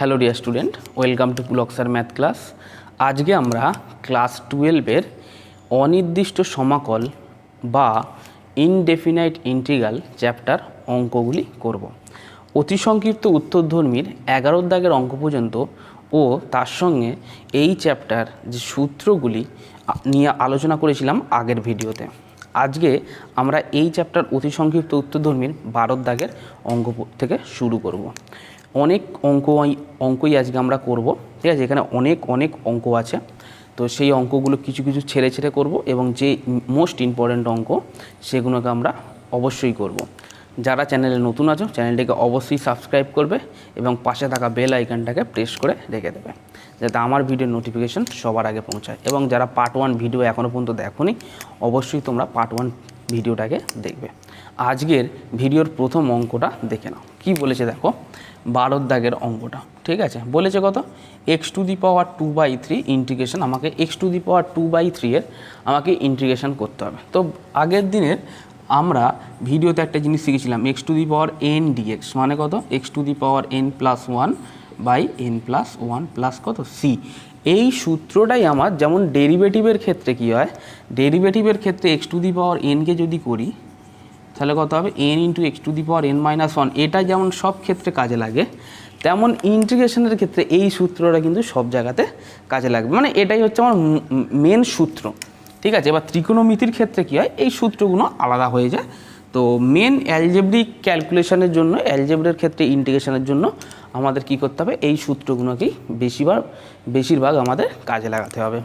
Hello dear student, welcome to Pulak sir math class. আজকে আমরা class 12-এর অনির্দিষ্ট সমাকল বা ইনডেফিনাইট ইন্টিগ্রাল চ্যাপ্টার অঙ্কগুলি করব। অতি সংক্ষিপ্ত উত্তরধর্মীর 11 দাগের অঙ্ক পর্যন্ত ও তার সঙ্গে এই চ্যাপ্টার যে সূত্রগুলি নিয়ে আলোচনা করেছিলাম আগের ভিডিওতে। আজকে আমরা এই চ্যাপ্টার অতি সংক্ষিপ্ত উত্তরধর্মীর 12 দাগের অঙ্ক থেকে শুরু করব। অনেক অঙ্কই আজকে আমরা করব, ঠিক আছে। এখানে অনেক অঙ্ক আছে, তো সেই অঙ্কগুলো কিছু কিছু ছেড়ে করব এবং যে মোস্ট ইম্পর্ট্যান্ট অঙ্ক সেগুলোকে আমরা অবশ্যই করব। যারা চ্যানেলে নতুন আছো চ্যানেলটিকে অবশ্যই সাবস্ক্রাইব করবে এবং পাশে থাকা বেল আইকনটাকে প্রেস করে রেখে দেবে যাতে আমার ভিডিওর নোটিফিকেশন সবার আগে পৌঁছায়। এবং যারা পার্ট 1 ভিডিও এখনও পর্যন্ত দেখোনি অবশ্যই তোমরা পার্ট 1 ভিডিওটাকে দেখবে। আজকের ভিডিওর প্রথম অঙ্কটা দেখে নাও। কি বলেছে দেখো, 12 দাগের অঙ্কটা, ঠিক আছে। বলেছে কত, x⁴ ইন্টিগ্রেশন, আমাকে x⁴ এর আমাকে ইন্টিগ্রেশন করতে হবে। তো আগের দিনের আমরা ভিডিওতে একটা জিনিস শিখেছিলাম, x⁴n dx মানে কত, x⁴n+1 n+1 প্লাস কত c। এই সূত্রটাই আমার যেমন ডেরিভেটিভের ক্ষেত্রে কি হয়, ডেরিভেটিভের ক্ষেত্রে x⁴n-কে যদি করি তাহলে কত হবে, n × x⁴n−1। এটা যেমন সব ক্ষেত্রে কাজে লাগে, তেমন ইন্টিগ্রেশনের ক্ষেত্রে এই সূত্রটা কিন্তু সব জায়গাতে কাজে লাগবে। মানে এটাই হচ্ছে আমার মেন সূত্র, ঠিক আছে। এবার ত্রিকোণমিতির ক্ষেত্রে কী হয়, এই সূত্রগুলো আলাদা হয়ে যায়। তো মেন অ্যালজেব্রিক ক্যালকুলেশনের জন্য, অ্যালজেব্রের ক্ষেত্রে ইন্টিগ্রেশনের জন্য আমাদের কি করতে হবে, এই সূত্রগুলোকেই বেশিরভাগ আমাদের কাজে লাগাতে হবে।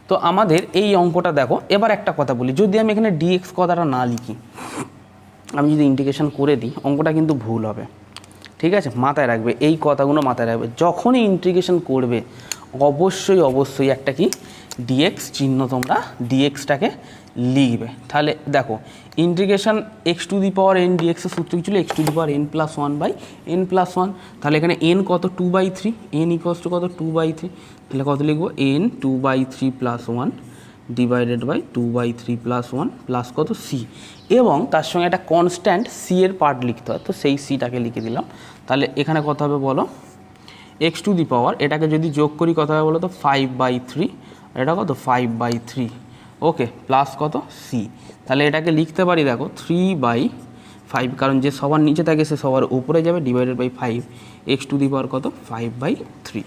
তো আমাদের এই অঙ্কটা দেখো। এবার একটা কথা বলি, যদি আমি এখানে dx কথাটা না লিখি, আমি যদি ইন্টিগ্রেশন করে দিই অঙ্কটা কিন্তু ভুল হবে, ঠিক আছে। মাথায় রাখবে, এই কথাগুলো মাথায় রাখবে। যখনই ইন্টিগ্রেশন করবে অবশ্যই একটা কি dx চিহ্ন, তোমরা dxটাকে লিখবে। তাহলে দেখো, ইন্টিগ্রেশন x⁴n dx এর সূত্র কি ছিল, x⁴n+1/n+1। তাহলে এখানে n কত, 2/3, n = কত, 2/3। তাহলে কত লিখবো, n 2/3+1 ডিভাইডেড বাই 2/3+1 প্লাস কত c, এবং তার সঙ্গে একটা কনস্ট্যান্ট c এর পার্ট লিখতে হয়, তো সেই cটাকে লিখে দিলাম। তাহলে এখানে কত হবে বলো, x⁴, এটাকে যদি যোগ করি কত হবে বলো তো, 5/3, এটা কত 5/3, ওকে, প্লাস কত c। তাহলে এটাকে লিখতে পারি দেখো 3/5, কারণ যে সবার নিচে থাকে সে সবার উপরে যাবে, ডিভাইডেড বাই 5, x⁴ কত 5/3,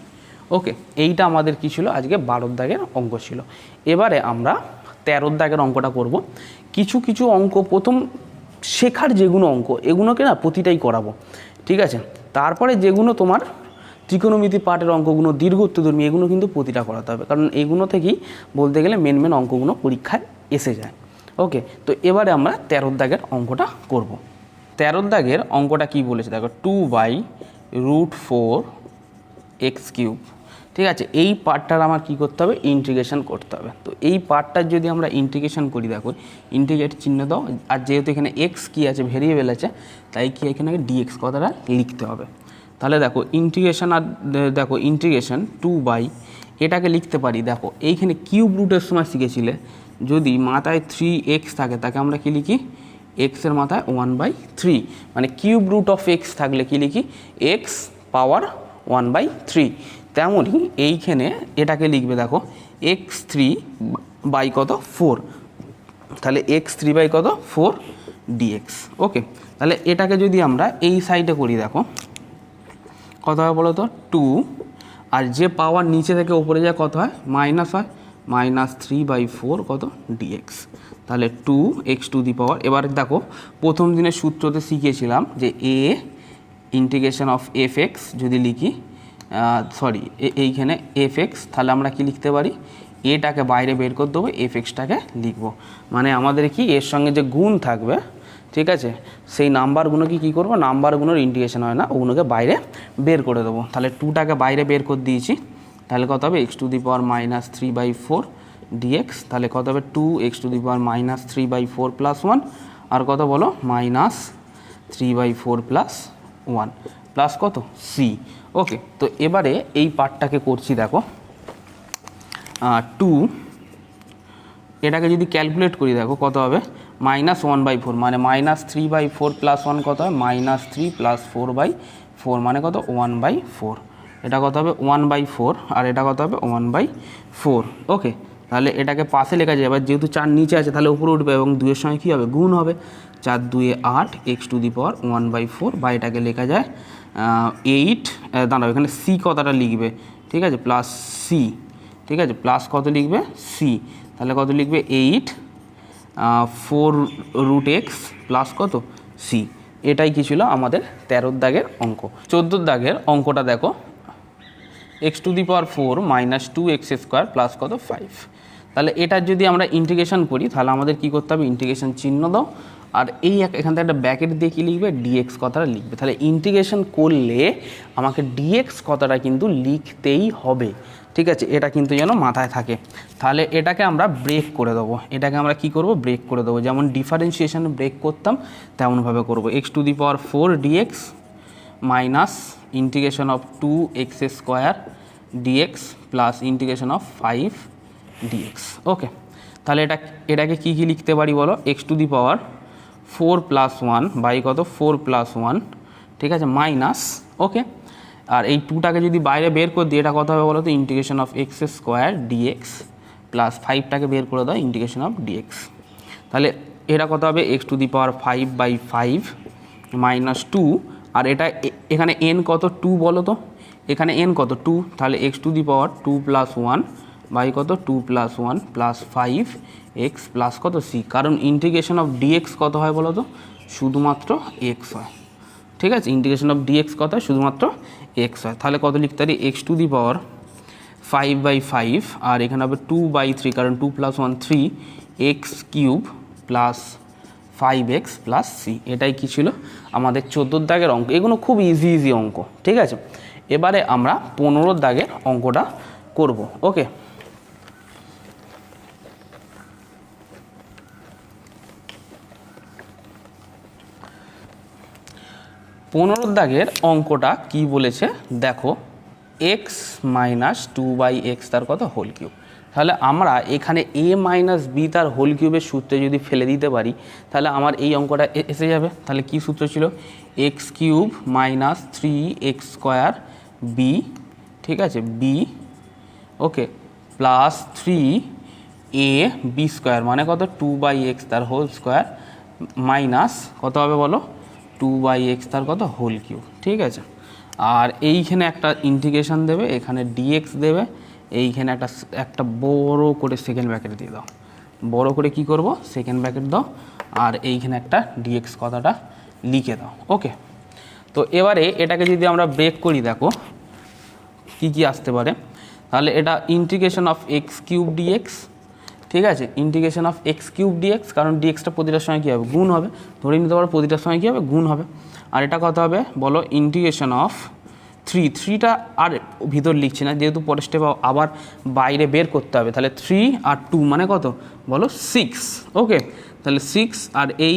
ওকে। এইটা আমাদের কি ছিল, আজকে 12 দাগের অঙ্ক ছিল। এবারে আমরা 13 দাগের অঙ্কটা করব। কিছু অঙ্ক প্রথম শেখার যেগুলো অঙ্ক, এগুলোকে না প্রতিটাই করাবো, ঠিক আছে। তারপরে যেগুলো তোমার ত্রিকোণমিতি পার্টের অঙ্কগুলো, দীর্ঘ উত্তরধর্মী, এগুলো কিন্তু প্রতিটা করাতে হবে, কারণ এগুলো থেকেই বলতে গেলে মেন অঙ্কগুলো পরীক্ষায় এসে যায়, ওকে। তো এবারে আমরা 13 দাগের অঙ্কটা করব। 13 দাগের অঙ্কটা কি বলেছে দেখো, 2/√4x³, ঠিক আছে। এই পার্টটার আমার কি করতে হবে, ইন্টিগ্রেশন করতে হবে। তো এই পার্টটার যদি আমরা ইন্টিগ্রেশন করি, দেখো ইন্টিগ্রেট চিহ্ন দাও, আর যেহেতু এখানে এক্স কি আছে, ভেরিয়েবল আছে, তাই কি এখানে dx কথাটা লিখতে হবে। তাহলে দেখো ইন্টিগ্রেশন, আর দেখো ইন্টিগ্রেশন 2 এটাকে লিখতে পারি, দেখো এইখানে কিউব রুটের সময় শিখেছিলে, যদি মাথায় 3x থাকে তাকে আমরা কি লিখি, এক্সের মাথায় 1/3, মানে কিউব রুট অফ এক্স থাকলে কি লিখি, x⁴ 1/3। তেমনই এইখানে এটাকে লিখবে দেখো x3/4, তাহলে x3/4 dx, ওকে। তাহলে এটাকে যদি আমরা এই সাইডে করি, দেখো কত হয় বলো তো, 2, আর যে পাওয়ার নিচে থেকে উপরে যায় কত হয়, মাইনাস হয়, -3/4 কত dx। তাহলে 2x⁴। এবার দেখো প্রথম দিনের সূত্রতে শিখেছিলাম যে a ইন্টিগ্রেশন অফ fx যদি লিখি, এইখানে fx, তাহলে আমরা কি লিখতে পারি, এটাকে বাইরে বের করে দেবো, fxটাকে লিখবো। মানে আমাদের কি এর সঙ্গে যে গুণ থাকবে, ঠিক আছে, সেই নাম্বারগুলো কী করবো, নাম্বারগুলোর ইন্টিগ্রেশন হয় না, ওগুলোকে বাইরে বের করে দেবো। তাহলে 2টাকে বাইরে বের করে দিয়েছি, তাহলে কত হবে, x⁻³ dx। তাহলে কত হবে, 2x⁻³ + 1, আর কত বলো, -3/4 + 1 প্লাস কত c, ওকে। তো এবারে এই পার্টটাকে করছি, দেখো 2, এটাকে যদি ক্যালকুলেট করি দেখো কত হবে, -1/4, মানে -3/4 + 1 কত হয়, -3 + 4/4 মানে কত, 1/4, এটা কত হবে 1/4 আর এটা কত হবে 1/4। ওকে, তাহলে এটাকে পাশে লেখা যায়। এবার যেহেতু 4 নিচে আছে তাহলে উপরে উঠবে এবং 2-এর সঙ্গে কী হবে, গুণ হবে। 4 2 8 x⁴ 1/4, বা এটাকে লেখা যায় 8, দাঁড়াও এখানে সি কথাটা লিখবে, ঠিক আছে, প্লাস সি, ঠিক আছে, প্লাস কত লিখবে, সি। তাহলে কত লিখবে 8 4√x প্লাস কত, সি। এটাই কি ছিল আমাদের 13 দাগের অঙ্ক। 14 দাগের অঙ্কটা দেখো, x⁴ - 2x² প্লাস কত 5। তাহলে এটার যদি আমরা ইন্টিগ্রেশন করি তাহলে আমাদের কি করতে হবে, ইন্টিগ্রেশন চিহ্ন দাও, আর এই এখান থেকে একটা ব্র্যাকেট দিয়ে কী লিখবে, ডিএক্স কথাটা লিখবে। তাহলে ইন্টিগ্রেশন করলে আমাকে ডিএক্স কথাটা কিন্তু লিখতেই হবে, ঠিক আছে, এটা কিন্তু যেন মাথায় থাকে। তাহলে এটাকে আমরা ব্রেক করে দেবো, এটাকে আমরা কি করব, ব্রেক করে দেবো। যেমন ডিফারেন্সিয়েশনে ব্রেক করতাম তেমনভাবে করব। x⁴ dx minus integration of 2x² dx plus integration of 5 dx। ওকে, তাহলে এটাকে কী কী লিখতে পারি বলো, x⁴ 4 + 1 বাই কত 4 + 1, ঠিক আছে, মাইনাস, ওকে, আর এই 2টাকে যদি বাইরে বের করে দিই এটা কত হবে বলো তো, integration of x² dx plus 5টাকে বের করে দাও, ইন্টিগ্রেশন অফ dx। তাহলে এটা কত হবে, x⁵/5 মাইনাস 2, আর এটা এখানে n কত 2 বলো তো, এখানে n কত 2, তাহলে x⁴ 2 + 1 বাই কত 2 + 1 প্লাস 5x প্লাস কত c, কারণ ইন্টিগ্রেশন অফ dx কত হয় বলো তো, শুধুমাত্র x হয়, ঠিক আছে, ইন্টিগ্রেশন অফ dx কত হয়, শুধুমাত্র x হয়। তাহলে কত লিখতে পারি, x⁵ 5/5 আর এখানে হবে 2/3, কারণ 2 + 1 3x³ plus 5x plus c। এটাই কি ছিল আমাদের 14 দাগের অঙ্ক। এগুলো খুব ইজি অঙ্ক, ঠিক আছে। এবারে আমরা 15 দাগের অঙ্কটা করব। ওকে, 15 দাগের অঙ্কটা কি বলেছে দেখো, x - 2/x তার কত হোল কিউব। তাহলে আমরা এখানে a - b তার হোল কিউবের সূত্রে যদি ফেলে দিতে পারি তাহলে আমার এই অঙ্কটা এসে যাবে। তাহলে কি সূত্র ছিল, x³ - 3x² b, ঠিক আছে, b, ওকে, প্লাস 3ab² মানে কত 2/x তার হোল স্কোয়ার মাইনাস কত হবে বলো, 2/x তার কত হোল কিউব, ঠিক আছে। আর এইখানে একটা ইন্টিগ্রেশন দেবে, এখানে dx দেবে, এইখানে একটা বড় করে সেকেন্ড ব্র্যাকেট দিয়ে দাও, বড় করে কি করব, সেকেন্ড ব্র্যাকেট দাও, আর এইখানে একটা dx কথাটা লিখে দাও। ওকে, তো এবারে এটাকে যদি আমরা ব্রেক করি দেখো কি কি আসতে পারে। তাহলে এটা ইন্টিগ্রেশন অফ x³ dx, ঠিক আছে, ইন্টিগ্রেশন অফ x³ dx, কারণ dxটা প্রতিটার সময় কী হবে, গুণ হবে, ধরে নিতে পারো প্রতিটার সময় কী হবে, গুণ হবে। আর এটা কত হবে বলো, ইন্টিগ্রেশন অফ 3টা আর ভিতর লিখছি না যেহেতু পরের স্টেপ আবার বাইরে বের করতে হবে। তাহলে 3 আর 2 মানে কত বলো 6। ওকে, তাহলে 6 আর এই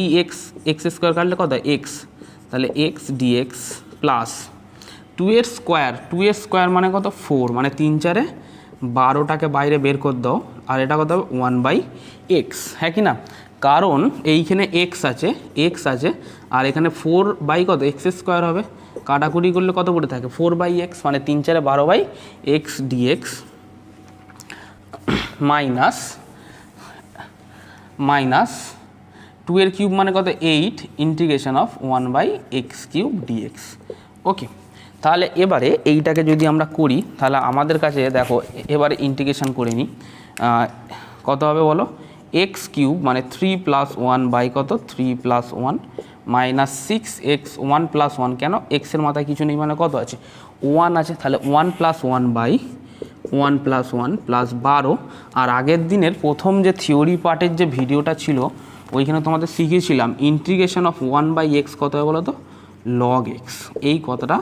x² কাটলে কত x, তাহলে x dx প্লাস 2 স্কোয়ার মানে কত 4, মানে 3 4 12টাকে বাইরে বের করে দাও, আর এটা কত হবে 1/x, হ্যাঁ কি না, কারণ এইখানে x আছে আর এখানে 4 কত x² হবে, কাটাকুটি করলে কত পড়ে থাকে 4/x, মানে 3 4 12/x dx মাইনাস 2 এর কিউব মানে কত 8 ইন্টিগ্রেশন অফ 1/x³ dx। ওকে, তাহলে এবারে এইটাকে যদি আমরা করি তাহলে আমাদের কাছে দেখো এবারে ইন্টিগ্রেশন করে নিই, কত হবে বলো, x³ মানে 3 + 1 বাই কত 3 + 1 মাইনাস 6x 1 + 1, কেন এক্সের মাথায় কিছু নেই মানে কত আছে 1 আছে, তাহলে 1 + 1 বাই 1 + 1 প্লাস 12। আর আগের দিনের প্রথম যে থিওরি পার্টের যে ভিডিওটা ছিল ওইখানে তোমাদের শিখিয়েছিলাম ইন্টিগ্রেশন অফ 1/x কত হয় বলো তো, log x। এই কথাটা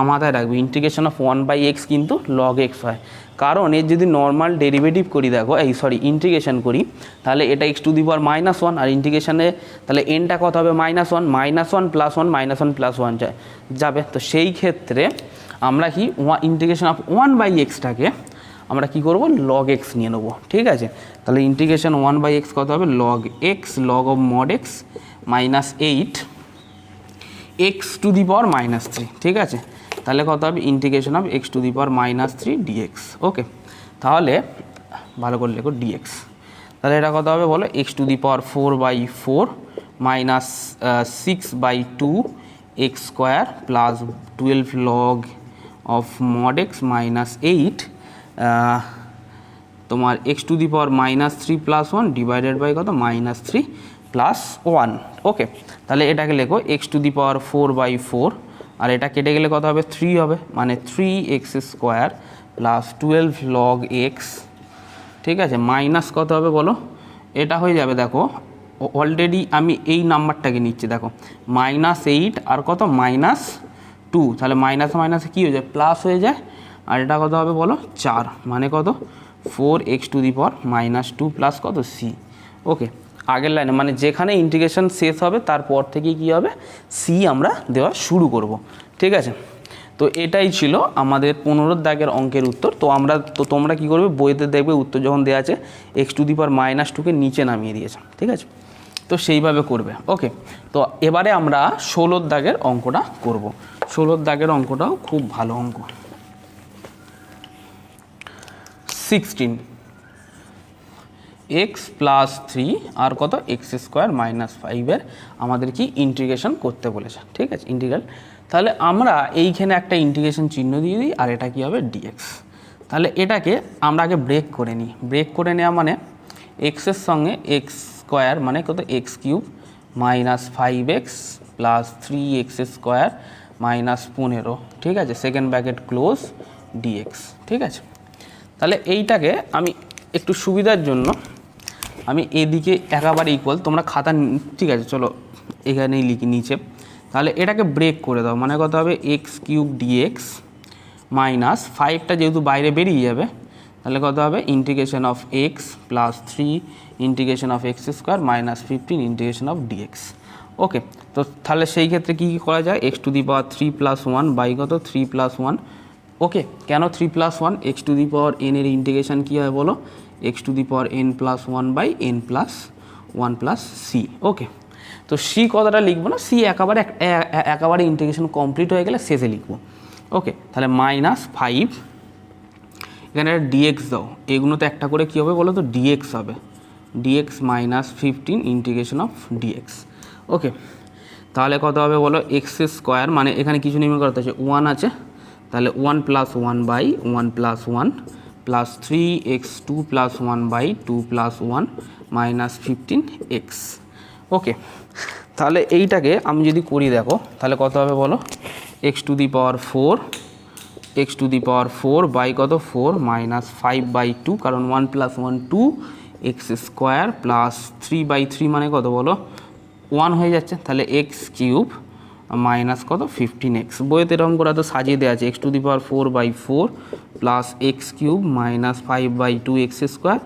মাথায় রাখবে, ইন্টিগ্রেশন অফ 1/x কিন্তু log x হয়, কারণ এর যদি নর্মাল ডেরিভেটিভ করি দেখো ইন্টিগ্রেশন করি তাহলে এটা x⁴ -1, আর ইন্টিগ্রেশনে তাহলে nটা কত হবে -1 -1 + 1 -1 + 1 যাবে। তো সেই ক্ষেত্রে আমরা কি ইন্টিগ্রেশন অফ 1/xটাকে আমরা কি করব, log x নিয়ে নেবো, ঠিক আছে। তাহলে ইন্টিগ্রেশন 1/x কত হবে, log x log of mod x -8 x⁴ -3, ঠিক আছে। তাহলে কত হবে integration of x to the power minus three dx. Okay, তাহলে ভালো করে লেখো ডিএক্স। তাহলে এটা কত হবে বলো, x to the power 4/4 minus 6/2 x square plus 12 log of mod x minus 8 তোমার x to the power minus 3 plus 1 divided by কত মাইনাস 3 প্লাস 1। ওকে, তাহলে এটাকে লেখো এক্স টু দি পাওয়ার 4/4, আর এটা কেটে গেলে কত হবে 3 হবে, মানে 3x square plus 12 log x, ঠিক আছে, মাইনাস কত হবে বলো, এটা হয়ে যাবে দেখো অলরেডি আমি এই নাম্বারটাকে নিচ্ছি, দেখো -8 আর কত -2, তাহলে মাইনাস মাইনাসে কী হয়ে যায় প্লাস হয়ে যায়, আর এটা কত হবে বলো 4, মানে কত 4x two the power -2 plus কত সি। ওকে, আগের লাইনে মানে যেখানে ইন্টিগ্রেশন শেষ হবে তারপর থেকে কি হবে সি আমরা দেওয়া শুরু করব, ঠিক আছে। তো এটাই ছিল আমাদের 15 দাগের অঙ্কের উত্তর। তো তোমরা কি করবে, বইতে দেখবে উত্তর যখন দেওয়া আছে এক্স টু দি পাওয়ার -2কে নিচে নামিয়ে দিয়েছে, ঠিক আছে, তো সেইভাবে করবে। ওকে, তো এবারে আমরা 16 দাগের অঙ্কটা করব। 16 দাগের অঙ্কটাও খুব ভালো অঙ্ক। 16 এক্স প্লাস 3 আর কত এক্স স্কোয়ার মাইনাস 5-এর আমাদের কি ইন্টিগ্রেশন করতে বলেছে, ঠিক আছে, ইন্টিগ্রাল। তাহলে আমরা এইখানে একটা ইন্টিগ্রেশন চিহ্ন দিয়ে দিই, আর এটা কি হবে ডিএক্স। তাহলে এটাকে আমরা আগে ব্রেক করে নিই। ব্রেক করে নেওয়া মানে এক্সের সঙ্গে এক্স স্কোয়ার মানে কত x cube minus 5x plus 3x square minus 15, ঠিক আছে, সেকেন্ড ব্র্যাকেট ক্লোজ ডিএক্স, ঠিক আছে। তাহলে এইটাকে আমি একটু সুবিধার জন্য আমি এদিকে একেবারে ইকুয়াল, তোমরা খাতা, ঠিক আছে, চলো এখানেই লিখি নিচে। তাহলে এটাকে ব্রেক করে দাও, মানে কত হবে এক্স কিউব ডিএক্স মাইনাস 5টা যেহেতু বাইরে বেরিয়ে যাবে, তাহলে কত হবে integration of x plus 3 integration of x square minus 15 integration of dx. Okay, তো তাহলে সেই ক্ষেত্রে কী কী করা যায়, x to the power 3 + 1 by কত 3 + 1। ওকে, কেন 3 + 1, x to the power n এর ইন্টিগ্রেশন কী হয় বলো, x to the power n + 1 by n + 1 plus c. Okay, তো সি কথাটা লিখবো না, সি একেবারে ইন্টিগ্রেশন কমপ্লিট হয়ে গেলে শেষে লিখবো। ওকে, তাহলে -5 এখানে ডিএক্স দাও, এগুলো তো একটা করে কী হবে বলো তো ডিএক্স হবে, dx -15 integration of dx. Okay, তাহলে কত হবে বলো এক্স স্কোয়ার, মানে এখানে কিছু নির্ণয় করতে আছে 1 আছে, তাহলে 1 + 1 by 1 + 1 plus 3x2 + 1 by 2 + 1 minus 15x। Okay, তাহলে এইটাকে আমি যদি করি দেখো, তাহলে কত হবে বলো x to the power 4 by কত 4 মাইনাস 5/2, কারণ 1 + 1 2 এক্স স্কোয়ার প্লাস 3/3 মানে কত বলো 1 হয়ে যাচ্ছে, তাহলে এক্স কিউব মাইনাস কত 15x। বইতে এরকম করে তো সাজিয়ে দেওয়া আছে x to the power 4/4 plus x cube minus 5/2 x square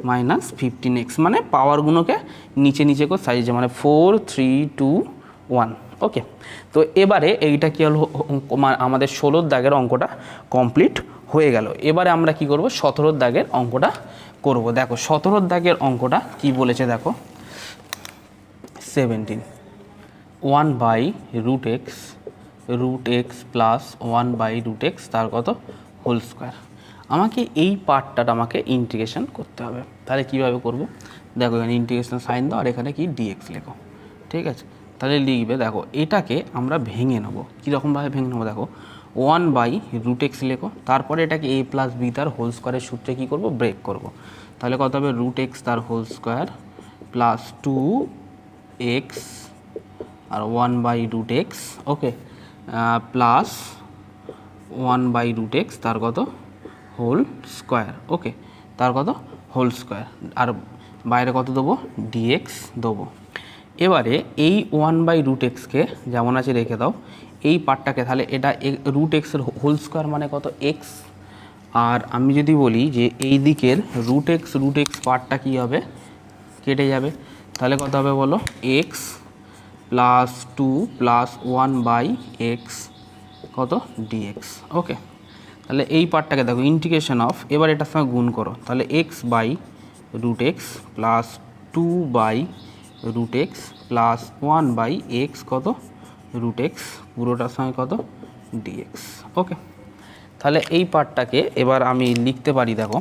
minus 15x, মানে পাওয়ারগুলোকে নিচে নিচে করে সাজিয়েছে, মানে 4 3 2 1। ওকে, তো এবারে এইটা কি হলো, আমাদের 16 দাগের অঙ্কটা কমপ্লিট হয়ে গেল। এবারে আমরা কি করব 17 দাগের অঙ্কটা করব। দেখো 17 দাগের অঙ্কটা কি বলেছে দেখো, 17 1/√x প্লাস 1/√x তার কত হোল স্কোয়ার। আমাকে এই পার্টটা আমাকে ইন্টিগ্রেশন করতে হবে। তাহলে কিভাবে করব, দেখো এখানে ইন্টিগ্রেশন সাইন দাও, আর এখানে কি ডিএক্স লেখো, ঠিক আছে। তাহলে লিখবে দেখো এটাকে আমরা ভেঙে নেবো, কীরকমভাবে ভেঙে নেবো দেখো 1/√x লেখো, তারপরে এটাকে a + b তার হোল স্কোয়ারের সূত্রে কী করবো ব্রেক করব। তাহলে কত হবে √x তার হোল স্কোয়ার প্লাস 2x আর 1/√x, ওকে, প্লাস 1/√x তার কত হোল স্কোয়ার, ওকে, তার কত হোল স্কোয়ার, আর বাইরে কত দেবো ডিএক্স দেবো। এবারে এই 1/√xকে যেমন আছে রেখে দাও, এই পার্টটাকে, তাহলে এটা √x-এর হোল স্কোয়ার মানে কত এক্স, আর আমি যদি বলি যে এই দিকের √x পার্টটা কী হবে কেটে যাবে, তাহলে কত হবে বলো এক্স প্লাস 2 প্লাস 1/x কত ডিএক্স। ওকে, তাহলে এই পার্টটাকে দেখো ইন্টিগ্রেশন অফ, এবার এটার সঙ্গে গুণ করো, তাহলে x/√x plus 2/√x plus 1/x কত √x পুরোটার সঙ্গে কত ডিএক্স। ওকে, তাহলে এই পার্টটাকে এবার আমি লিখতে পারি, দেখো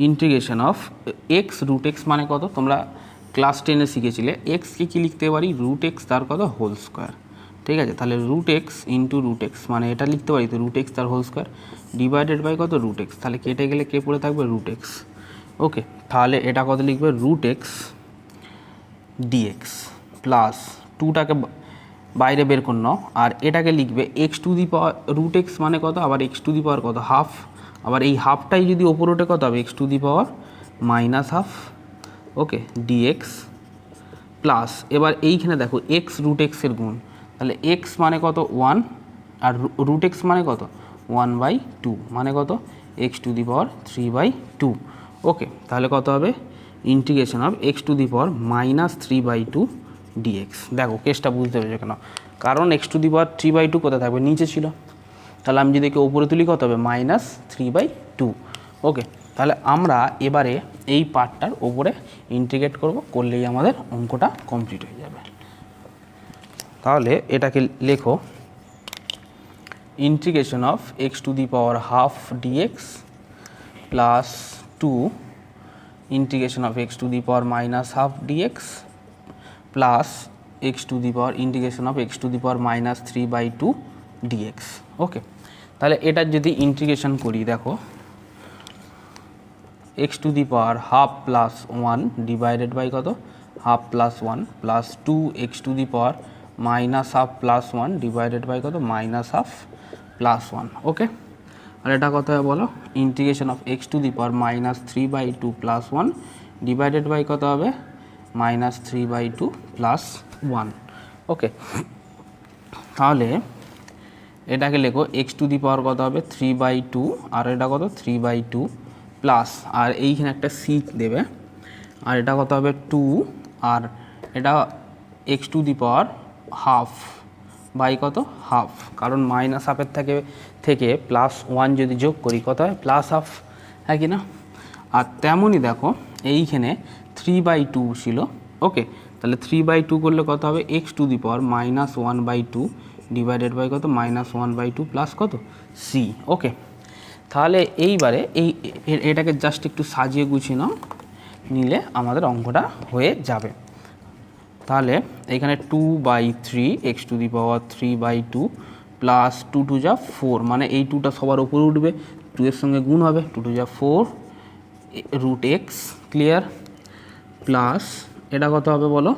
integration of x root x মানে কত, তোমরা ক্লাস 10-এ শিখেছিলে এক্সকে কী লিখতে পারি, রুট এক্স তার কত হোল স্কোয়ার, ঠিক আছে। তাহলে root x into root x মানে এটা লিখতে পারি তো রুট এক্স তার হোল স্কোয়ার ডিভাইডেড বাই কত রুট এক্স, তাহলে কেটে গেলে কে পড়ে থাকবে রুট এক্স। ওকে, তাহলে এটা কত লিখবে রুট এক্স ডিএক্স প্লাস 2টাকে বাইরে বের করে নাও, আর এটাকে লিখবে x to the power root x মানে কত, আবার এক্স টু দি পাওয়ার কত হাফ, আবার এই হাফটাই যদি ওপর ওঠে কত হবে x to the power minus half. Okay, dx plus এবার এইখানে দেখো এক্স রুট এক্সের গুণ, তাহলে এক্স মানে কত 1 আর রুট এক্স মানে কত 1/2 মানে কত এক্স টু দি পাওয়ার 3/2। ওকে, তাহলে কত হবে integration of x to the power -3/2 dx. দেখো কেসটা বুঝতে পেরেছো কেন, কারণ এক্স টু দি পাওয়ার 3/2 কোথায় থাকবে নিচে ছিল, তাহলে আমি যদি একে ওপরে তুলি কত হবে -3/2। ওকে, তাহলে আমরা এবারে এই পার্টটার ওপরে ইন্টিগ্রেট করব, করলেই আমাদের অঙ্কটা কমপ্লিট হয়ে যাবে। তাহলে এটাকে লেখো integration of x to the power half dx plus 2 integration of x to the power -half dx plus x to the power integration of x to the power -3/2 dx. Okay, তাহলে এটার যদি integration করি, দেখো x to the power half plus 1 divided by কত half plus 1 plus 2 x to the power -half plus 1 divided by কত -half plus 1। ওকে, আর এটা কত হবে বলো, integration of x to the power -3/2 plus 1 divided by কত হবে -3/2 প্লাস 1। ওকে, তাহলে এটাকে লেখো এক্স টু দি পাওয়ার কত হবে 3/2 আর এটা কত 3/2 প্লাস, আর এইখানে একটা সিক দেবে, আর এটা কত হবে 2 আর এটা x to the power half by কত হাফ, কারণ মাইনাস হাফের থেকে প্লাস 1 যদি যোগ করি কত হয় প্লাস হাফ, হ্যাঁ কি না। আর তেমনই দেখো এইখানে 3/2 ছিল। ওকে, তাহলে 3/2 করলে কত হবে x to the power -1/2 divided by কত -1/2 প্লাস কত সি। ওকে, তাহলে এইবারে এটাকে জাস্ট একটু সাজিয়ে গুছিয়ে নাও, নিলে আমাদের অঙ্কটা হয়ে যাবে। তাহলে এখানে 2/3 x to the power 3/2 plus 2 2 যা 4 মানে এই 2টা সবার উপরে উঠবে, 2 এর সঙ্গে গুণ হবে 2 2 যা 4 রুট এক্স ক্লিয়ার, প্লাস এটা কত হবে বলো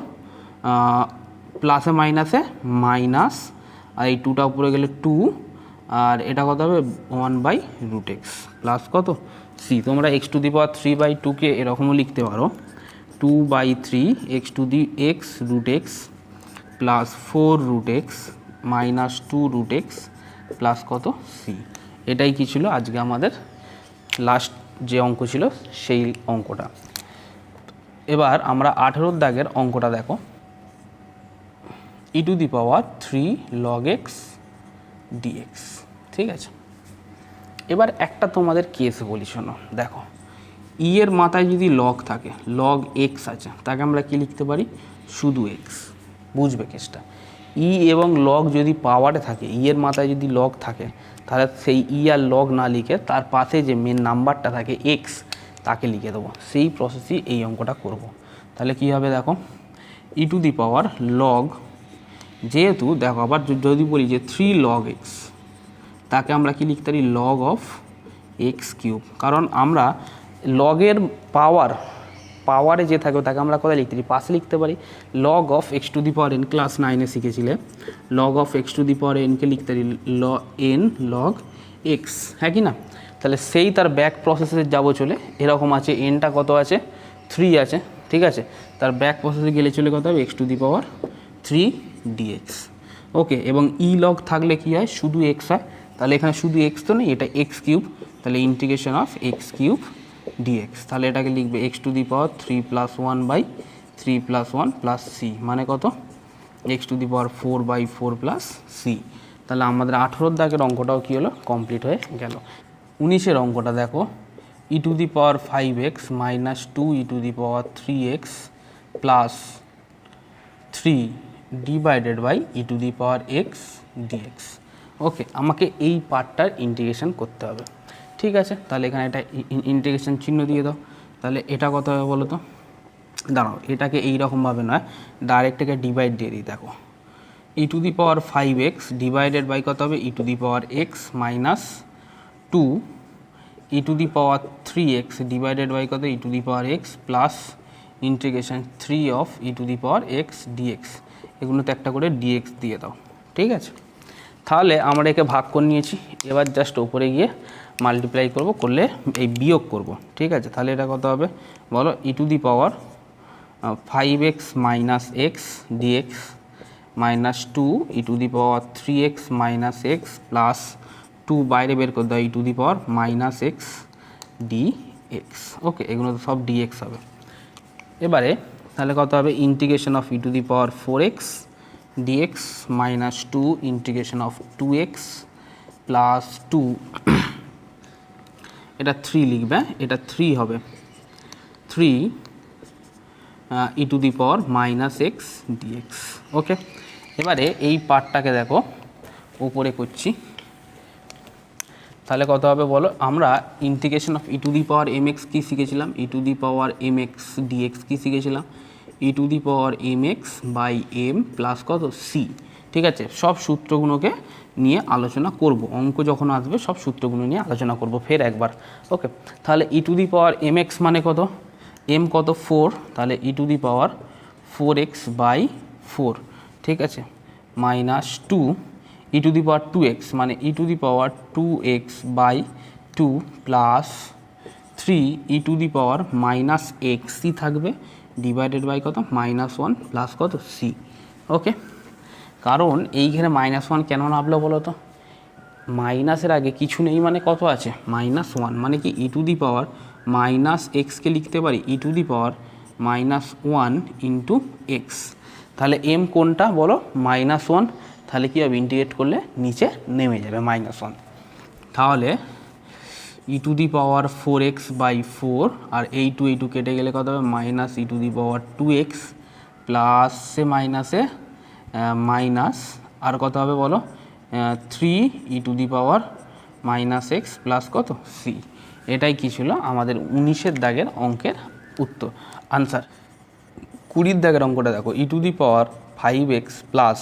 প্লাসে মাইনাসে মাইনাস, আর এই 2টা উপরে গেলে 2 আর এটা কত হবে 1/√x প্লাস কত সি। তোমরা এক্স টু দি পাওয়ার 3/2কে এরকমও লিখতে পারো 2/3 x to the x root x plus 4√x minus 2√x plus কত সি। এটাই কি ছিল আজকে আমাদের লাস্ট যে অঙ্ক ছিল সেই অঙ্কটা। এবার আমরা 18 দাগের অঙ্কটা দেখো, e to the power 3 log x dx, ঠিক আছে। এবার একটা তোমাদের কেস বলি শোনো, দেখো ই এর মাথায় যদি লগ থাকে, লগ এক্স আছে, তাকে আমরা কি লিখতে পারি শুধু এক্স, বুঝবে কেসটা। ই এবং লগ যদি পাওয়ারে থাকে, ই এর মাথায় যদি লগ থাকে, তাহলে সেই ই আর লগ না লিখে তার পাশে যে মেন নাম্বারটা থাকে এক্স তাকে লিখে দেবো, সেই প্রসেসই এই অঙ্কটা করব। তাহলে কি হবে দেখো e to the power log, যেহেতু দেখো আবার যদি বলি যে 3 log x, তাকে আমরা কি লিখতে পারি লগ অফ এক্স কিউব, কারণ আমরা লগের পাওয়ারে যে থাকবে তাকে আমরা কোথায় লিখতে পারি পাশে লিখতে পারি। Log of x to the power n class 9-এ শিখেছিলে, log of x to the power এনকে লিখতে পারি এন লগ এক্স, হ্যাঁ কি না। তাহলে সেই তার ব্যাক প্রসেসে যাবো চলে, এরকম আছে এনটা কত আছে 3 আছে, ঠিক আছে, তার ব্যাক প্রসেসে গেলে চলে কত হবে x to the power 3 dx। ওকে, এবং ই লগ থাকলে কি হয় শুধু এক্স হয়, তাহলে এখানে শুধু এক্স তো নেই, এটা এক্স কিউব, তাহলে integration of x cube dx, তাহলে এটাকে লিখবে x to the power 3 + 1/3 + 1 plus C মানে কত x to the power 4/4 plus C. তাহলে আমাদের 18 দাগের অঙ্কটাও কী হলো কমপ্লিট হয়ে গেল। 19-এর অঙ্কটা দেখো e to the power 5x - 2 e to the power 3x plus 3 divided by e to the power x dx. Okay, আমাকে এই পার্টটার ইন্টিগ্রেশন করতে হবে। ঠিক আছে, তাহলে এখানে একটা ইন্টিগ্রেশন চিহ্ন দিয়ে দাও। তাহলে এটা কত হবে বলো তো? দাঁড়াও, এটাকে এইরকমভাবে নয়, ডাইরেক্ট এটাকে ডিভাইড দিয়ে দিই। দেখো, e to the power 5x divided by কত হবে? E to the power x minus 2 e to the power 3x divided by কত? E to the power x plus integration 3 of e to the power x dx. এগুলোতে একটা করে dx দিয়ে দাও। ঠিক আছে, তাহলে আমরা একে ভাগ করে নিয়েছি। এবার জাস্ট ওপরে গিয়ে মাল্টিপ্লাই করব, করলে এই বিয়োগ করব। ঠিক আছে, তাহলে এটা কত হবে বলো? E to the power 5x minus x dx minus 2 e to the power 3x minus x plus 2 বাইরে বের করে দাও e to the power minus x dx. Okay, এগুলো তো সব ডিএক্স হবে। এবারে তাহলে কত হবে? Integration of e to the power 4x dx minus 2 integration of 2x plus 2 এটা 3 লিখবে, এটা 3 হবে 3 e to the power minus x dx. Okay, এবারে এই পার্টটাকে দেখো উপরে করছি, তাহলে কত হবে বলো? আমরা integration of e to the power m x কী শিখেছিলাম? E to the power m x dx কী শিখেছিলাম? E to the power m x by m plus কত? সি। ঠিক আছে, সব সূত্রগুলোকে নিয়ে আলোচনা করব, অঙ্ক যখন আসবে সব সূত্রগুলো নিয়ে আলোচনা করব ফের একবার। ওকে, তাহলে e to the power m x মানে কত? এম কত? 4, তাহলে e to the power 4x by 4। ঠিক আছে, minus 2 e to the power 2x মানে e to the power 2x by 2 plus 3 e to the power minus এক্সই থাকবে divided by কত? মাইনাস 1 প্লাস কত? সি। ওকে, কারণ এইখানে মাইনাস 1 কেন নামলো বলো তো? মাইনাসের আগে কিছু নেই মানে কত আছে? মাইনাস 1, মানে কি ই টু দি পাওয়ার মাইনাস এক্সকে লিখতে পারি e to the power minus 1 into x. তাহলে এম কোনটা বলো? মাইনাস 1। তাহলে কী হবে? ইন্টিগ্রেট করলে নিচে নেমে যাবে মাইনাস 1। তাহলে e to the power 4x by 4 আর এই টু কেটে গেলে কত হবে? Minus E to the power 2x প্লাসে মাইনাসে মাইনাস আর কত হবে বলো? 3 e to the power minus x plus কত? সি। এটাই কী ছিল আমাদের 19-এর দাগের অঙ্কের উত্তর, আনসার। 20-এর দাগের অঙ্কটা দেখো, e to the power 5x plus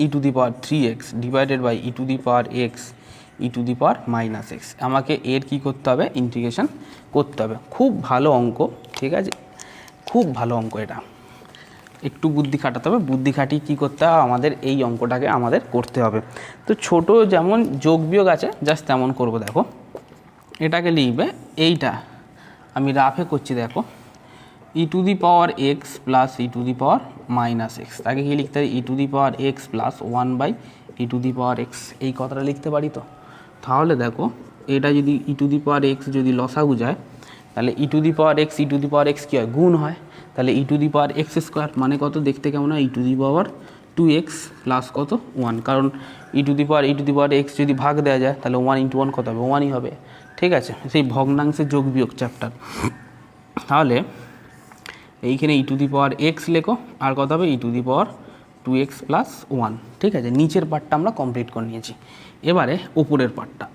e to the power 3x divided by e to the power x e to the power minus x. আমাকে এর কী করতে হবে? ইন্টিগ্রেশন করতে হবে। খুব ভালো অঙ্ক, ঠিক আছে, খুব ভালো অঙ্ক। এটা একটু বুদ্ধি খাটাতে হবে, বুদ্ধি খাটিয়ে কী করতে হবে? আমাদের এই অঙ্কটাকে আমাদের করতে হবে। তো ছোট যেমন যোগ বিয়োগ আছে জাস্ট তেমন করব। দেখো, এটাকে লিখবে, এইটা আমি রাফে করছি। দেখো, e to the power x plus e to the power minus x, তাকে কি লিখতে পারি? E to the power x plus 1 by e to the power x. এই কথাটা লিখতে পারি তো? তাহলে দেখো, এটা যদি ই টু দি পাওয়ার এক্স যদি লসাগু যায়, তাহলে e to the power x e to the power x কী হয়? গুণ হয়। তাহলে e to the power x square মানে কত? দেখতে কেমন হয়? ই to the power 2x plus কত? 1। কারণ ই টু দি পাওয়ার এক্স যদি ভাগ দেওয়া যায় তাহলে 1 ইন্টু 1 কত হবে? 1ই হবে। ঠিক আছে, সেই ভগ্নাংশের যোগ বিয়োগ চ্যাপ্টার। তাহলে এইখানে ই টু দি পাওয়ার এক্স লেখো, আর কত হবে? E to the power 2x plus 1। ঠিক আছে, নিচের পার্টটা আমরা কমপ্লিট করে নিয়েছি। এবারে ওপরের পার্টটা,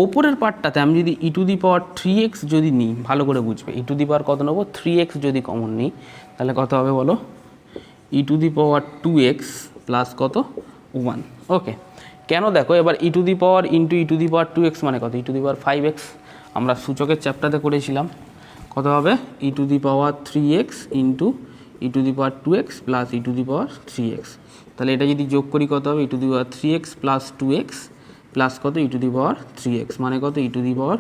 ওপরের পার্টটাতে আমি যদি ই টু দি পাওয়ার 3x যদি নিই, ভালো করে বুঝবে, ই টু দি পাওয়ার কত নেবো? 3x যদি কমন নিই তাহলে কত হবে বলো? E to the power 2x plus কত? 1। ওকে, কেন? দেখো, এবার e to the power into e to the power 2x মানে কত? E to the power 5x। আমরা সূচকের চ্যাপ্টারে করেছিলাম। কত হবে? E to the power 3x into e to the power 2x plus e to the power 3x। তাহলে এটা যদি যোগ করি কত হবে? E to the power 3x plus 2x plus কত? E to the power 3x মানে কত? E to the power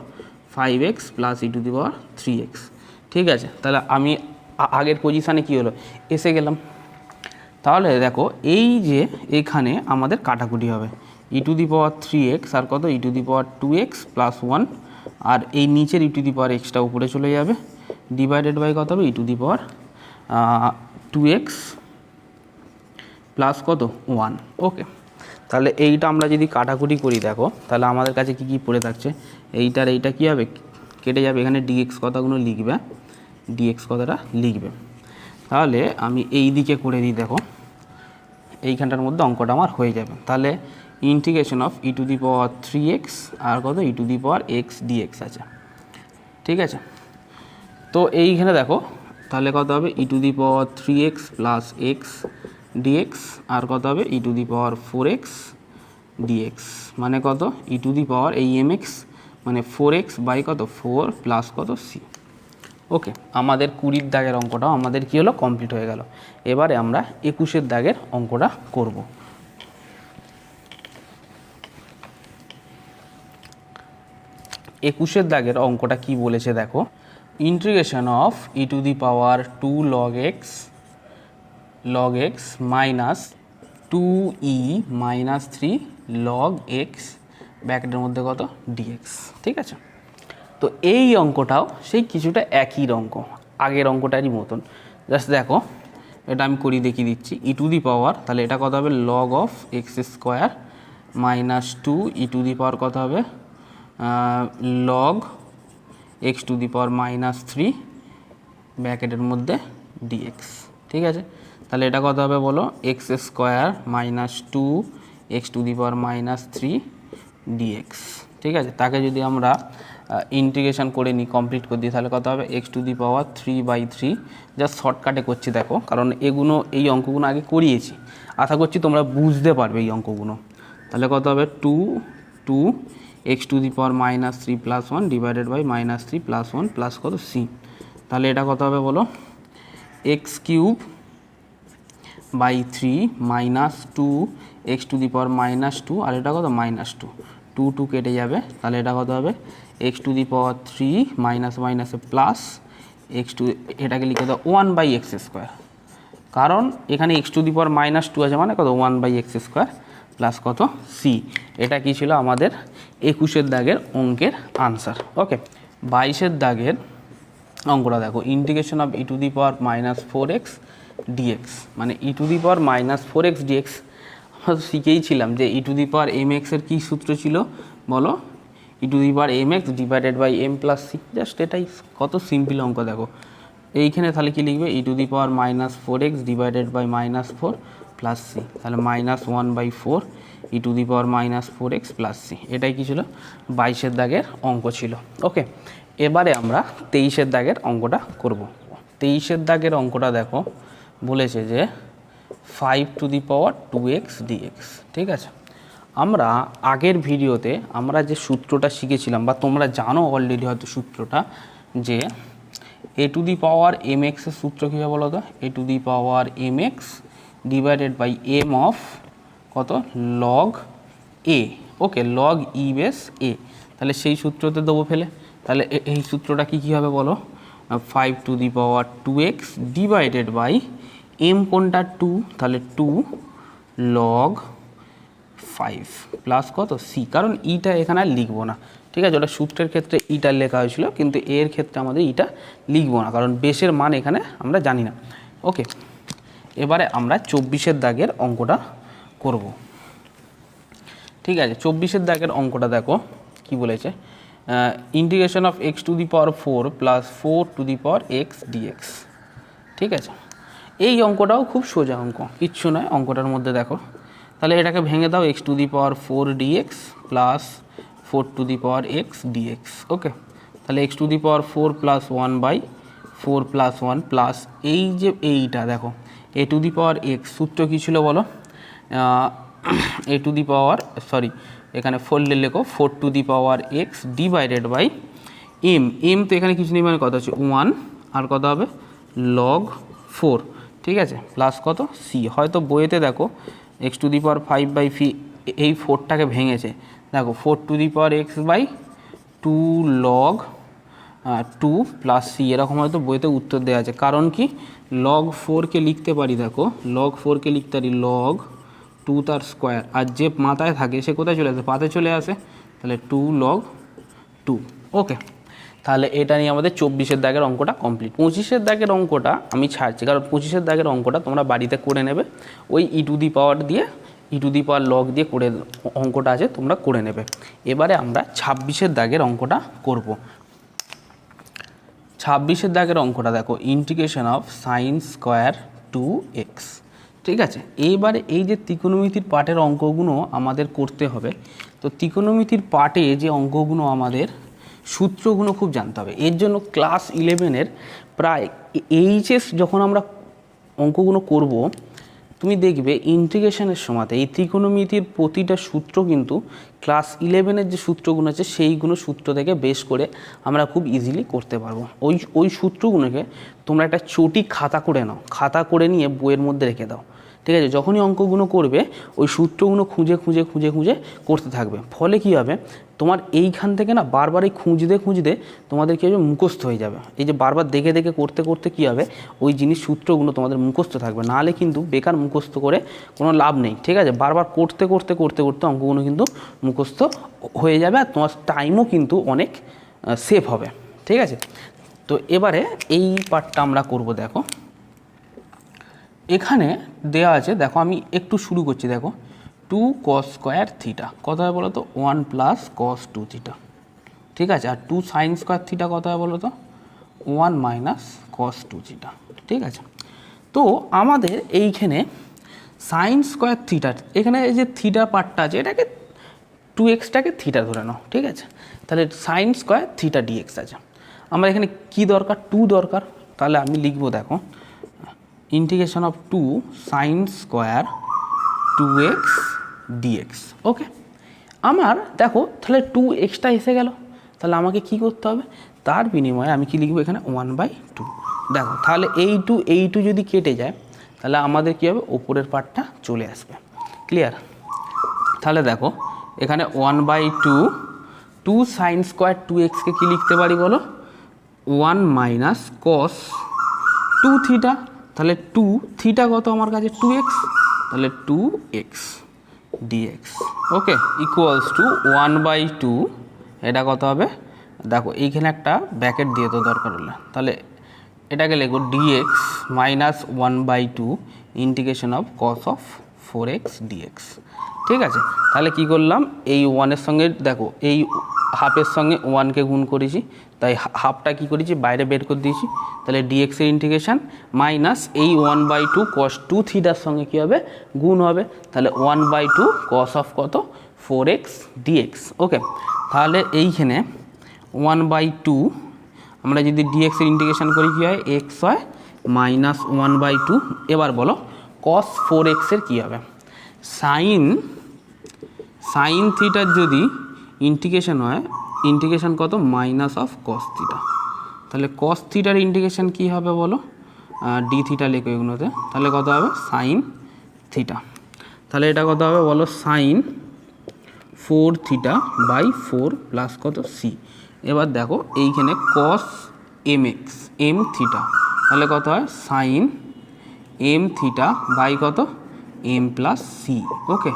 5x plus e to the power 3x। ঠিক আছে, তাহলে আমি আগের পজিশানে কী হলো? এসে গেলাম। তাহলে দেখো, এই যে এখানে আমাদের কাটাকুটি হবে, e to the power 3x আর কত? E to the power 2x plus 1, আর এই নিচের ই টু দি পাওয়ার এক্সটা উপরে চলে যাবে, ডিভাইডেড বাই কত হবে? E to the power 2x plus কত? 1। ওকে, তাহলে এইটা আমরা যদি কাটাকুটি করি, দেখো তাহলে আমাদের কাছে কি কি পড়ে থাকছে? এইটার এইটা কী হবে? কেটে যাবে। এখানে ডিএক্স কথাগুলো লিখবে, ডিএক্স কথাটা লিখবে। তাহলে আমি এই দিকে করে দিই, দেখো এইখানটার মধ্যে অঙ্কটা আমার হয়ে যাবে। তাহলে integration of e to the power 3x আর কত e to the power x dx আছে, ঠিক আছে। তো এইখানে দেখো তাহলে কত হবে e to the power 3x plus x dx আর কত হবে e to the power 4x dx, মানে কত ই টু দি পাওয়ার এই mx মানে 4x বাই কত 4 প্লাস কত সি। ওকে, আমাদের 20 দাগের অঙ্কটাও আমাদের কী হলো, কমপ্লিট হয়ে গেল। এবারে আমরা 21 দাগের অঙ্কটা করব। 21 দাগের অঙ্কটা কি বলেছে দেখো, integration of e to the power 2 log x minus 2e minus 3 log x ব্র্যাকেটের মধ্যে কত dx, ঠিক আছে। তো এই অঙ্কটাও সেই কিছুটা একই অঙ্ক, আগের অঙ্কটারই মতন। জাস্ট দেখো এটা আমি করি দেখিয়ে দিচ্ছি। ই টু দি পাওয়ার তাহলে এটা কত হবে log of x square minus 2 e to the power কত হবে log x to the power minus 3 ব্র্যাকেটের মধ্যে ডিএক্স, ঠিক আছে। তাহলে এটা কত হবে বলো x square minus 2 x to the power minus 3 dx, ঠিক আছে। তাকে যদি আমরা ইন্টিগ্রেশন করে নিই, কমপ্লিট করে দিই, তাহলে কত হবে x to the power 3/3। Just শর্টকাটে করছি দেখো, কারণ এগুলো এই অঙ্কগুলো আগে করিয়েছি, আশা করছি তোমরা বুঝতে পারবে এই অঙ্কগুলো। তাহলে কত হবে 2 x to the power minus 3 plus 1 divided by minus 3 plus 1 plus কত সি। তাহলে এটা কত হবে বলো x cube by 3 minus 2 x to the power minus 2 আর এটা কত মাইনাস 2 কেটে যাবে। তাহলে এটা কত হবে x to the power 3 minus মাইনাসে প্লাস এক্স টু, এটাকে লিখে দাও 1/x স্কোয়ার, কারণ এখানে x to the power minus 2 আছে মানে কত 1/x স্কোয়ার প্লাস কত সি। এটা কি ছিল আমাদের 21 দাগের অঙ্কের আনসার। ওকে, 22 দাগের অঙ্কটা দেখো, integration of e to the power minus 4x dx, মানে e to the power minus 4x dx আমরা তো শিখেইছিলাম যে ই টু দি পাওয়ার এম এক্সের কী সূত্র ছিল বলো, e to the power m x divided by m plus c. Just এটাই, কত সিম্পল অঙ্ক দেখো। এইখানে তাহলে কী লিখবে e to the power minus 4x divided by minus 4 plus C, তাহলে minus 1/4 e to the power minus 4x plus c. এটাই কী ছিল 22 দাগের অঙ্ক ছিল। ওকে, এবারে আমরা 23 দাগের অঙ্কটা করব। 23 দাগের অঙ্কটা দেখো বলেছে যে 5 to the power 2x dx, ঠিক আছে। আমরা আগের ভিডিওতে আমরা যে সূত্রটা শিখেছিলাম বা তোমরা জানো অলরেডি হয়তো সূত্রটা, যে এ টু দি পাওয়ার এম এক্সের সূত্র কী হবে বলো তো, a to the power m x divided by m of কত log a, okay log e base a. তাহলে সেই সূত্রতে দেবো ফেলে, তাহলে এই সূত্রটা কী হবে বলো 5 to the power 2x divided by m কোনটা 2, তাহলে 2 লগ 5 প্লাস কত সি, কারণ ইটা এখানে আর লিখবো না, ঠিক আছে। ওটা সূত্রের ক্ষেত্রে ইটা লেখা হয়েছিল, কিন্তু এর ক্ষেত্রে আমাদের ইটা লিখবো না, কারণ বেসের মান এখানে আমরা জানি না। ওকে, এবারে আমরা 24 দাগের অঙ্কটা করব, ঠিক আছে। 24 দাগের অঙ্কটা দেখো কি বলেছে, integration of x to the power 4 plus 4 to the power x dx, ঠিক আছে। এই অঙ্কটাও খুব সোজা অঙ্ক, কিচ্ছু নয় অঙ্কটার মধ্যে দেখো। তাহলে এটাকে ভেঙে দাও x to the power 4 dx plus 4 to the power x dx. Okay, তাহলে x to the power 4 plus 1/4 plus 1 plus এই যে এইটা দেখো এ টু দি পাওয়ার এক্স, সূত্র কী ছিল বলো এ টু দি পাওয়ার এখানে ফোল্ডে লেখো 4 to the power x divided by m তো এখানে কিছু নেই, মানে কত হচ্ছে 1 আর কত হবে লগ 4, ঠিক আছে, প্লাস কত সি। হয়তো বইয়েতে দেখো এক্স টু দি পাওয়ার 5/3 এই 4টাকে ভেঙেছে, দেখো 4 to the power x by 2 log 2 plus C, এরকম হয়তো বইতে উত্তর দেওয়া আছে। কারণ কি লগ 4কে লিখতে পারি, দেখো লগ 4কে লিখতে পারি লগ 2 তার স্কোয়ার, আর যে মাথায় থাকে সে কোথায় চলে আসে পাতে চলে আসে, তাহলে 2 লগ 2। ওকে, তাহলে এটা নিয়ে আমাদের 24 দাগের অঙ্কটা কমপ্লিট। 25 দাগের অঙ্কটা আমি ছাড়ছি, কারণ 25 দাগের অঙ্কটা তোমরা বাড়িতে করে নেবে, ওই ই টু দি পাওয়ার দিয়ে ই টু দি পাওয়ার লগ দিয়ে করে অঙ্কটা আছে তোমরা করে নেবে। এবারে আমরা 26 দাগের অঙ্কটা করব। 26-এর দাগের অঙ্কটা দেখো, integration of sine square 2x। ঠিক আছে, এইবারে এই যে ত্রিকোণমিতির পার্টের অঙ্কগুলো আমাদের করতে হবে। তো ত্রিকোণমিতির পার্টে যে অঙ্কগুলো আমাদের সূত্রগুলো খুব জানতে হবে। এর জন্য ক্লাস 11-এর প্রায় এইচএস যখন আমরা অঙ্কগুলো করব, তুমি দেখবে ইন্টিগ্রেশনের সময়তে এই ত্রিকোণমিতির প্রতিটা সূত্র কিন্তু ক্লাস 11-এর যে সূত্রগুলো আছে সেইগুলো সূত্র থেকে বেশ করে আমরা খুব ইজিলি করতে পারবো। ওই সূত্রগুলোকে তোমরা একটা চটি খাতা করে নাও, খাতা করে নিয়ে বইয়ের মধ্যে রেখে দাও। ঠিক আছে, যখনই অঙ্কগুলো করবে ওই সূত্রগুলো খুঁজে খুঁজে খুঁজে খুঁজে করতে থাকবে। ফলে কী হবে, তোমার এইখান থেকে না বারবার এই খুঁজতে খুঁজতে তোমাদের কী হবে, মুখস্থ হয়ে যাবে। এই যে বারবার দেখে দেখে করতে করতে কী হবে, ওই জিনিস সূত্রগুলো তোমাদের মুখস্থ থাকবে। নাহলে কিন্তু বেকার মুখস্থ করে কোনো লাভ নেই। ঠিক আছে, বারবার করতে করতে করতে করতে অঙ্কগুলো কিন্তু মুখস্থ হয়ে যাবে, আর তোমার টাইমও কিন্তু অনেক সেভ হবে। ঠিক আছে, তো এবারে এই পার্টটা আমরা করব। দেখো এখানে দেওয়া আছে, দেখো আমি একটু শুরু করছি। দেখো 2 cos স্কোয়ার থিটা কত হয় বলো তো, 1 + cos 2 থিটা। ঠিক আছে, আর 2 sin স্কোয়ার থিটা কত হয় বলো তো, 1 - cos 2 থিটা। ঠিক আছে, তো আমাদের এইখানে সাইন স্কোয়ার থিটার এখানে এই যে থিটা পার্টটা আছে, এটাকে 2x-টাকে থিটা ধরে নাও। ঠিক আছে, তাহলে সাইন স্কোয়ার থিটা dx আছে। আমরা এখানে কি দরকার, 2 দরকার। তাহলে আমি লিখবো, দেখো integration of 2 sine square 2x dx। ওকে, আমার দেখো তাহলে 2x-টা এসে গেল। তাহলে আমাকে কি করতে হবে, তার বিনিময়ে আমি কি লিখবো এখানে 1/2। দেখো তাহলে এই টু যদি কেটে যায় তাহলে আমাদের কী হবে, ওপরের পার্টটা চলে আসবে। ক্লিয়ার? তাহলে দেখো এখানে 1/2 2 সাইন স্কোয়ার 2x-কে কী লিখতে পারি বলো, 1 - cos 2 থিটা। তাহলে 2 থিটা কত আমার কাছে, 2x, তাহলে 2x dx। Okay, equals to 1/2, এটা কত হবে, দেখো এইখানে একটা ব্র্যাকেট দিয়ে তো দরকার হলে, তাহলে এটাকে লিখো dx - 1/2 integration of cos of 4x dx। ঠিক আছে, তাহলে কি করলাম, এই 1-এর সঙ্গে দেখো এই হাফের সঙ্গে 1-কে গুণ করেছি, তাই হাফটা কি করেছি বাইরে বের করে দিয়েছি। তাহলে dx-এর ইন্টিগ্রেশন মাইনাস এই 1/2 cos 2 থিটার সঙ্গে কী হবে, গুণ হবে। তাহলে 1/2 cos অফ কত, 4x dx। ওকে, তাহলে এইখানে 1/2 আমরা যদি dx-এর ইন্টিগ্রেশন করি কী হয়, x হয় -1/2। এবার বলো cos 4x-এর কী হবে, সাইন থিটার যদি ইন্টিগ্রেশন হয়, ইন্টিগ্রেশন কত, মাইনাস অফ cos থিটা। তাহলে cos থিটার ইন্টিগ্রেশন কী হবে বলো, ডি থিটা লেখো এগুলোতে। তাহলে কত হবে, সাইন থিটা। তাহলে এটা কত হবে বলো, সাইন 4 থিটা বাই 4 প্লাস কত সি। এবার দেখো এইখানে cos mx m থিটা, তাহলে কত হয়, সাইন m থিটা বাই কত, m প্লাস সি। ওকে,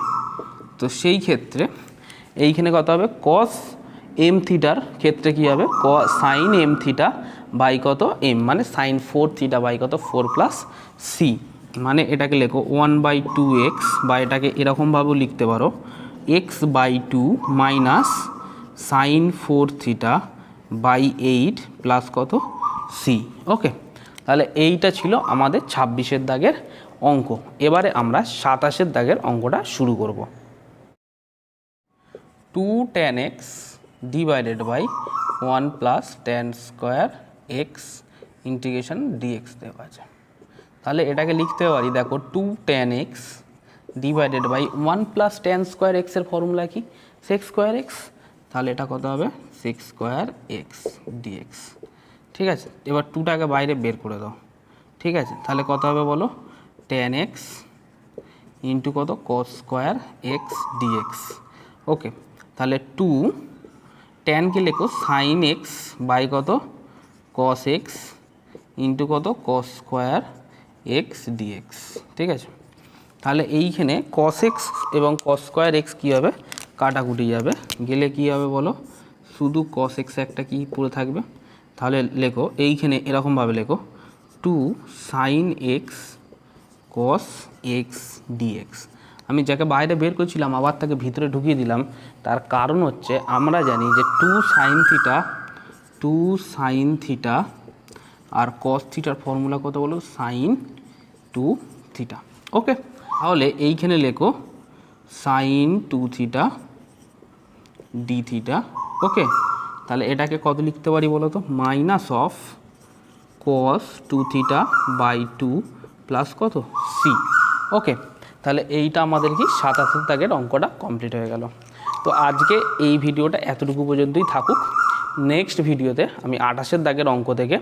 তো সেই ক্ষেত্রে এইখানে কত হবে, cos m থিটার ক্ষেত্রে কী হবে, সাইন m থিটা বাই কত m, মানে সাইন 4 থিটা বাই কত 4 প্লাস সি। মানে এটাকে লেখো 1/2x, বা এটাকে এরকমভাবেও লিখতে পারো x/2 minus sine 4 theta by 8 plus কত সি। ওকে, তাহলে এইটা ছিল আমাদের 26-এর দাগের অঙ্ক। এবারে আমরা 27-এর দাগের অঙ্কটা শুরু করব। 2 tan x divided by 1 plus tan square x integration dx দেওয়া আছে। তাহলে এটাকে লিখতে পারি, দেখো 2 tan x divided by 1 plus tan square x-এর ফর্মুলা কি, sec স্কোয়ার x। তাহলে এটা কত হবে, sec স্কোয়ার x dx। ঠিক আছে, এবার 2টাকে বাইরে বের করে দাও। ঠিক আছে, তাহলে কত হবে বলো, tan x ইন্টু কত, cos স্কোয়ার x dx। ওকে, তাহলে 2 ট্যানকে লেখো সাইন এক্স বাই কত, cos x ইন্টু কত, cos স্কোয়ার এক্স ডিএক্স। ঠিক আছে, তাহলে এইখানে cos x এবং cos স্কোয়ার এক্স কী হবে, কাটাকুটি যাবে, গেলে কী হবে বলো, শুধু cos x একটা কি পড়ে থাকবে। তাহলে লেখো এইখানে এরকমভাবে লেখো 2 sine x cos x dx। আমি যাকে বাইরে বের করছিলাম আবার তাকে ভিতরে ঢুকিয়ে দিলাম, তার কারণ হচ্ছে আমরা জানি যে 2 সাইন থিটা আর কস থিটার ফর্মুলা কত বলো, সাইন 2 থিটা। ওকে, তাহলে এইখানে লেখো sine 2 theta d theta. Okay, তাহলে এটাকে কত লিখতে পারি বলো তো, minus of cos 2 theta by 2 plus কত সি। ওকে, তাহলে এইটা আমাদের কি 27 দাগের অঙ্কটা কমপ্লিট হয়ে গেল। তো আজকে এই ভিডিওটা এতটুকু পর্যন্তই থাকুক। নেক্সট ভিডিওতে আমি 28 দাগের অঙ্ক থেকে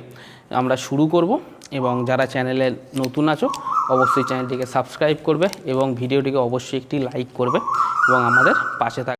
আমরা শুরু করব, এবং যারা চ্যানেলে নতুন আছো অবশ্যই চ্যানেলটিকে সাবস্ক্রাইব করবে এবং ভিডিওটিকে অবশ্যই একটি লাইক করবে এবং আমাদের পাশে থাকবে।